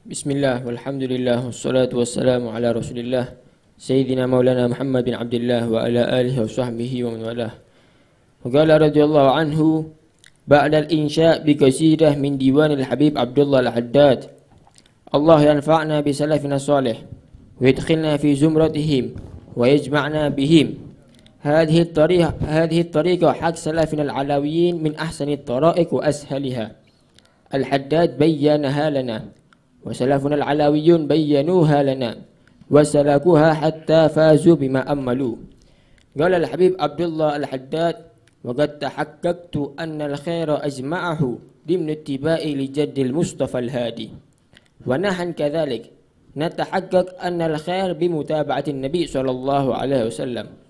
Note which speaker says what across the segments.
Speaker 1: Bismillah, walhamdulillah, wassalatu wassalamu ala rasulillah Sayyidina maulana Muhammad bin Abdullah wa ala alihi wa sahbihi wa man walah. Wa qala radhiyallahu anhu ba'da al-insya' bi qasidah min diwan al-habib Abdullah al-Haddad. Allah yanfa'na bi salafina salih wa yadkhilna fi zumratihim wa yajma'na bihim. هذه الطريقة حق سلفنا العلويين من أحسن الطرائق وأسهلها. الحداد بيّنها لنا وسلفنا العلويون بيّنوها لنا وسلكوها حتى فازوا بما أملوا. قال الحبيب عبد الله الحداد وقد تحققت أن الخير أجمعه ضمن اتباعي لجد المصطفى الهادي. ونحن كذلك نتحقق أن الخير بمتابعة النبي صلى الله عليه وسلم.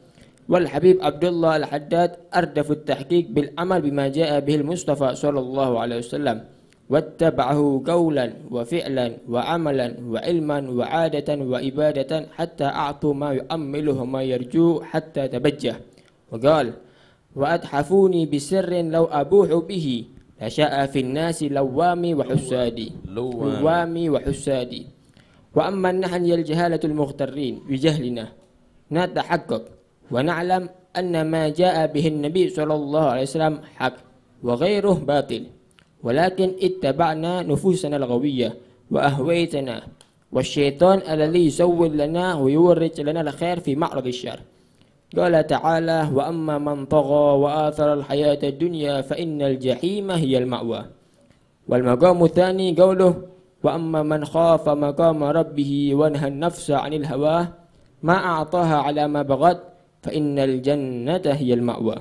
Speaker 1: والحبيب عبد الله الحداد أردف التحقيق بالعمل بما جاء به المصطفى صلى الله عليه وسلم واتبعه قولا وفعلا وعملا وعلما وعادة وإبادة حتى أعطوا ما يؤمله وما يرجو حتى تبجه. وقال وأتحفوني بسر لو أبوح به لشاء في الناس لوامي وحسادي. وأما نحن الجهالة المغترين بجهلنا نتحقق ونعلم أن ما جاء به النبي صلى الله عليه وسلم حق وغيره باطل، ولكن اتبعنا نفوسنا الغوية وأهويتنا والشيطان الذي يسول لنا ويورج لنا الخير في معرض الشر. قال تعالى وأما من طغى وآثر الحياة الدنيا فإن الجحيم هي المأوى. والمقام الثاني قوله وأما من خاف مقام ربه ونهى النفس عن الهوى ما أعطاها على ما بغت فإن الجنة هي المأوى.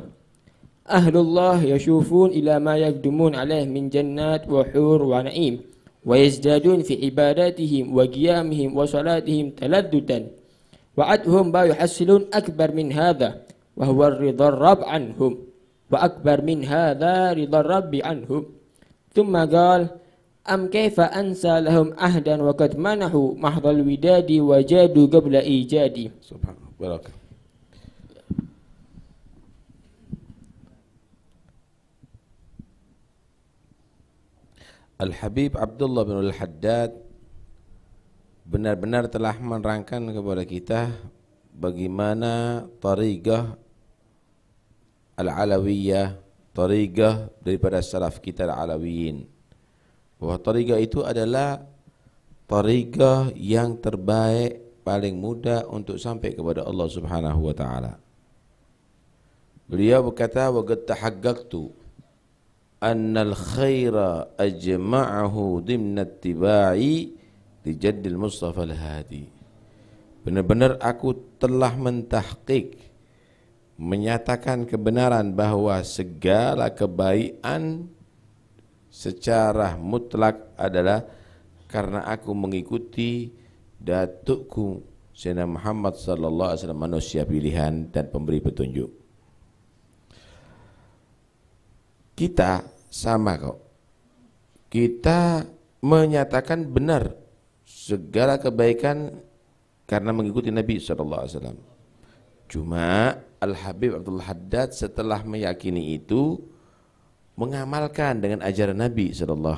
Speaker 1: أهل الله يشوفون إلى ما يقدمون عليه من جنات وحور ونعيم ويزدادون في عباداتهم وقيامهم وصلاتهم تلذذا وعدهم ما يحصلون أكبر من هذا وهو الرضا الرب عنهم وأكبر من هذا رضا الرب عنهم. ثم قال أم كيف أنسى لهم عهدا وقد منحوا محض الوداد وجادوا قبل إيجادي.
Speaker 2: سبحان الله. Al-Habib Abdullah bin Al-Haddad benar-benar telah menerangkan kepada kita bagaimana tariqah Al-Alawiyah, tariqah daripada salaf kita Al-Alawiyin, bahwa tariqah itu adalah tariqah yang terbaik, paling mudah untuk sampai kepada Allah Subhanahu wa taala. Beliau berkata wa qad tahaqqaqtu annal khaira ajma'ahu dimna ittiba'i li jaddil Mustafa al-Hadi. Benar-benar aku telah mentahqiq, menyatakan kebenaran bahwa segala kebaikan secara mutlak adalah karena aku mengikuti datukku Sayyidina Muhammad sallallahu alaihi wasallam, manusia pilihan dan pemberi petunjuk. Kita sama kok. Kita menyatakan benar segala kebaikan karena mengikuti Nabi SAW. Cuma Al-Habib Abdul Haddad setelah meyakini itu mengamalkan dengan ajaran Nabi SAW,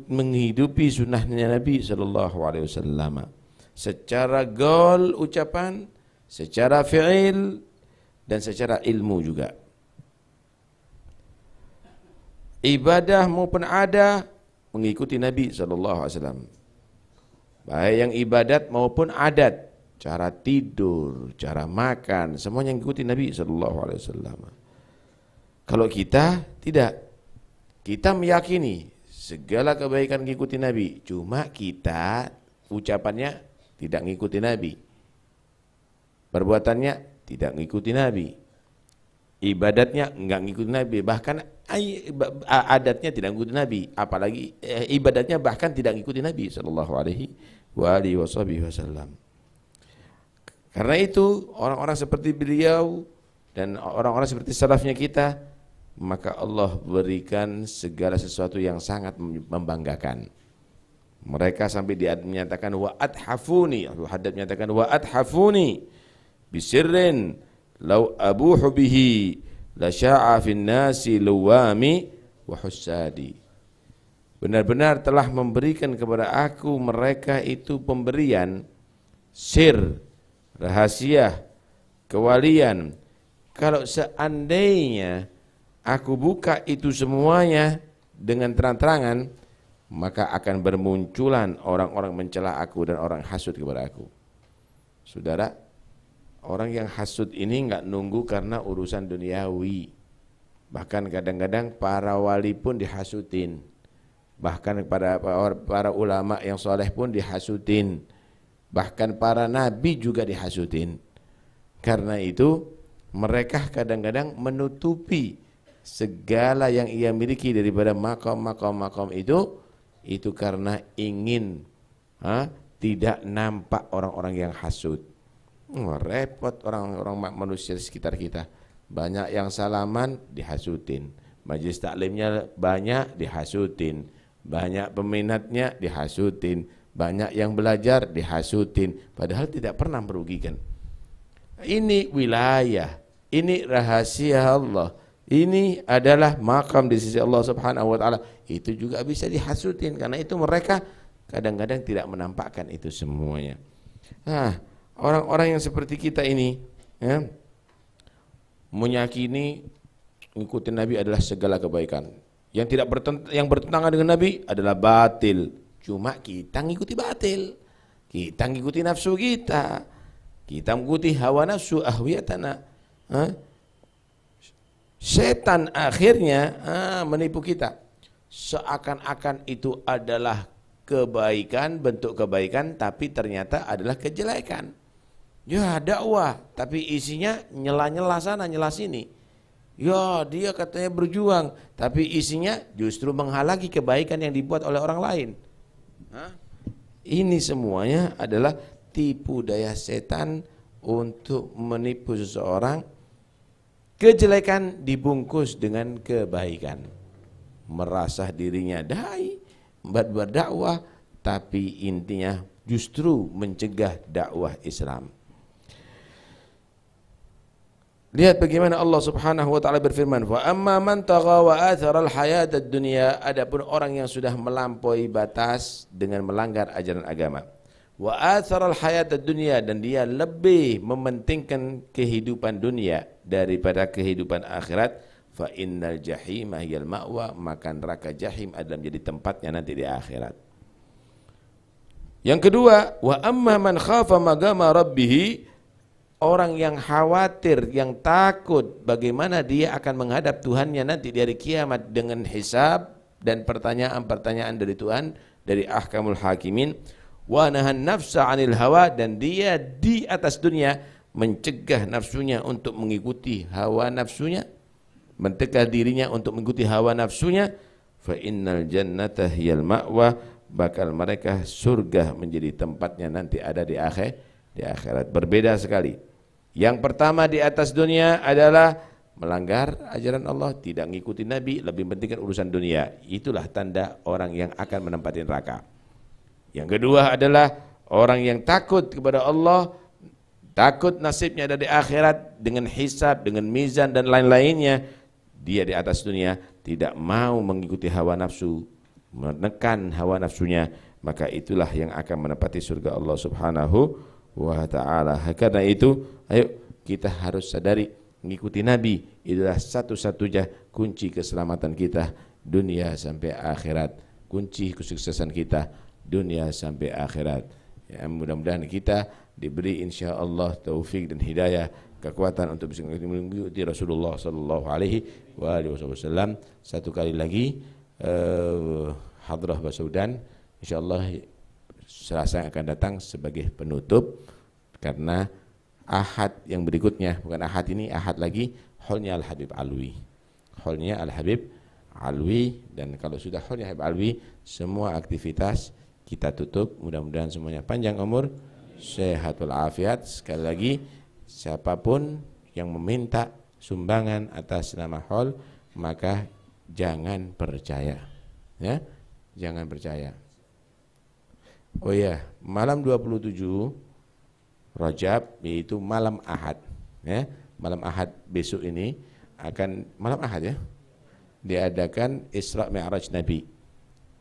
Speaker 2: menghidupi sunnahnya Nabi SAW secara qaul ucapan, secara fi'il dan secara ilmu juga. Ibadah maupun ada mengikuti Nabi SAW, baik yang ibadat maupun adat, cara tidur, cara makan, semuanya mengikuti Nabi SAW. Kalau kita tidak, kita meyakini segala kebaikan mengikuti Nabi, cuma kita ucapannya tidak mengikuti Nabi, perbuatannya tidak mengikuti Nabi, ibadatnya enggak mengikuti Nabi, bahkan adatnya tidak mengikuti Nabi, apalagi ibadatnya bahkan tidak mengikuti Nabi sallallahu alaihi wasallam. Karena itu orang-orang seperti beliau dan orang-orang seperti salafnya kita, maka Allah berikan segala sesuatu yang sangat membanggakan. Mereka sampai menyatakan wa athafuni, Al-Haddad menyatakan wa athafuni bisirrin law abuhu bihi la sya'a fin nasi luwami wa hussadi. benar-benar telah memberikan kepada aku mereka itu pemberian sir, rahasia, kewalian. Kalau seandainya aku buka itu semuanya dengan terang-terangan, maka akan bermunculan orang-orang mencela aku dan orang hasud kepada aku. Saudara, orang yang hasud ini enggak nunggu karena urusan duniawi. Bahkan kadang-kadang para wali pun dihasudin. Bahkan para ulama yang soleh pun dihasudin. Bahkan para nabi juga dihasudin. Karena itu mereka kadang-kadang menutupi segala yang ia miliki daripada makom itu karena ingin tidak nampak orang-orang yang hasud. Repot orang-orang manusia di sekitar kita. Banyak yang salaman dihasudin, majelis taklimnya banyak dihasudin, banyak peminatnya dihasudin, banyak yang belajar dihasudin, padahal tidak pernah merugikan. Ini wilayah, ini rahasia Allah, ini adalah makam di sisi Allah Subhanahu wa taala. Itu juga bisa dihasudin, karena itu mereka kadang-kadang tidak menampakkan itu semuanya. Nah, orang-orang yang seperti kita ini ya, meyakini mengikuti Nabi adalah segala kebaikan. Yang bertentangan dengan Nabi adalah batil. Cuma kita ngikuti batil. Kita ngikuti nafsu kita. Kita mengikuti hawa nafsu ahwiyatana. Setan akhirnya menipu kita. Seakan-akan itu adalah kebaikan, bentuk kebaikan, tapi ternyata adalah kejelekan. Ya dakwah, tapi isinya nyela-nyela sana, nyela sini. Ya dia katanya berjuang, tapi isinya justru menghalangi kebaikan yang dibuat oleh orang lain. Ini semuanya adalah tipu daya setan untuk menipu seseorang. Kejelekan dibungkus dengan kebaikan. Merasa dirinya dai, berdakwah, tapi intinya justru mencegah dakwah Islam. Lihat bagaimana Allah Subhanahu wa taala berfirman, "Wa amma man tagha wa athara al-hayata ad-dunya", adapun orang yang sudah melampaui batas dengan melanggar ajaran agama. Wa athara al-hayata ad-dunya, dan dia lebih mementingkan kehidupan dunia daripada kehidupan akhirat, fa innal jahima hiyal ma'wa, maka neraka jahim adalah menjadi tempatnya nanti di akhirat. Yang kedua, wa amma man khafa maqama rabbih, orang yang khawatir, yang takut bagaimana dia akan menghadap Tuhannya nanti di hari kiamat dengan hisab dan pertanyaan-pertanyaan dari Tuhan, dari ahkamul hakimin. Wa nahan nafsa 'anil hawa, dan dia di atas dunia mencegah nafsunya untuk mengikuti hawa nafsunya, mencegah dirinya untuk mengikuti hawa nafsunya. Fa innal jannata hiyal ma'wa, bakal mereka surga menjadi tempatnya nanti ada di akhirat. Berbeda sekali. Yang pertama di atas dunia adalah melanggar ajaran Allah, tidak mengikuti Nabi, lebih pentingkan urusan dunia. Itulah tanda orang yang akan menempati neraka. Yang kedua adalah orang yang takut kepada Allah, takut nasibnya ada di akhirat dengan hisab, dengan mizan dan lain-lainnya. Dia di atas dunia tidak mau mengikuti hawa nafsu, menekan hawa nafsunya, maka itulah yang akan menempati surga Allah Subhanahu wa ta'ala. Karena itu, ayo kita harus sadari, mengikuti Nabi itulah satu-satunya kunci keselamatan kita dunia sampai akhirat, kunci kesuksesan kita dunia sampai akhirat. Ya, mudah-mudahan kita diberi insyaallah taufik dan hidayah, kekuatan untuk bisa mengikuti Rasulullah sallallahu alaihi wasallam. Satu kali lagi hadrah Basaudan insyaallah Selasa yang akan datang sebagai penutup, karena Ahad yang berikutnya, bukan Ahad ini, Ahad lagi, holnya Al-Habib Alwi. Holnya Al-Habib Alwi, dan kalau sudah holnya Habib Alwi, semua aktivitas kita tutup. Mudah-mudahan semuanya panjang umur, sehatul afiat. Sekali lagi, siapapun yang meminta sumbangan atas nama hol, maka jangan percaya. Ya, jangan percaya. Oh ya, malam 27 Rajab, yaitu malam Ahad, ya, malam Ahad besok ini akan malam Ahad ya, diadakan Isra Mi'raj Nabi.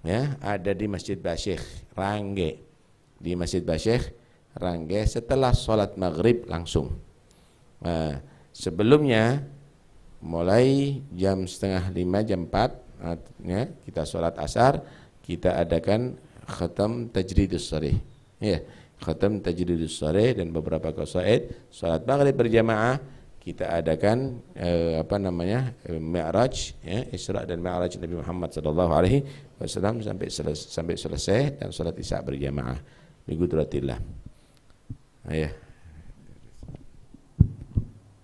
Speaker 2: ya, ada di Masjid Basyikh Rangge, di Masjid Basyikh Rangge setelah sholat maghrib langsung. Nah, sebelumnya mulai jam 4:30 jam 4 ya, kita sholat asar, kita adakan khatam tajridus sharih ya, khatam tajridus sharih dan beberapa qasaid. Sholat maghrib berjamaah kita adakan Mi'raj ya, Isra dan Mi'raj Nabi Muhammad sallallahu alaihi wasallam sampai selesai, dan sholat Isya berjamaah bi qudratillah. Ya.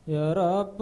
Speaker 2: Ya Rabb.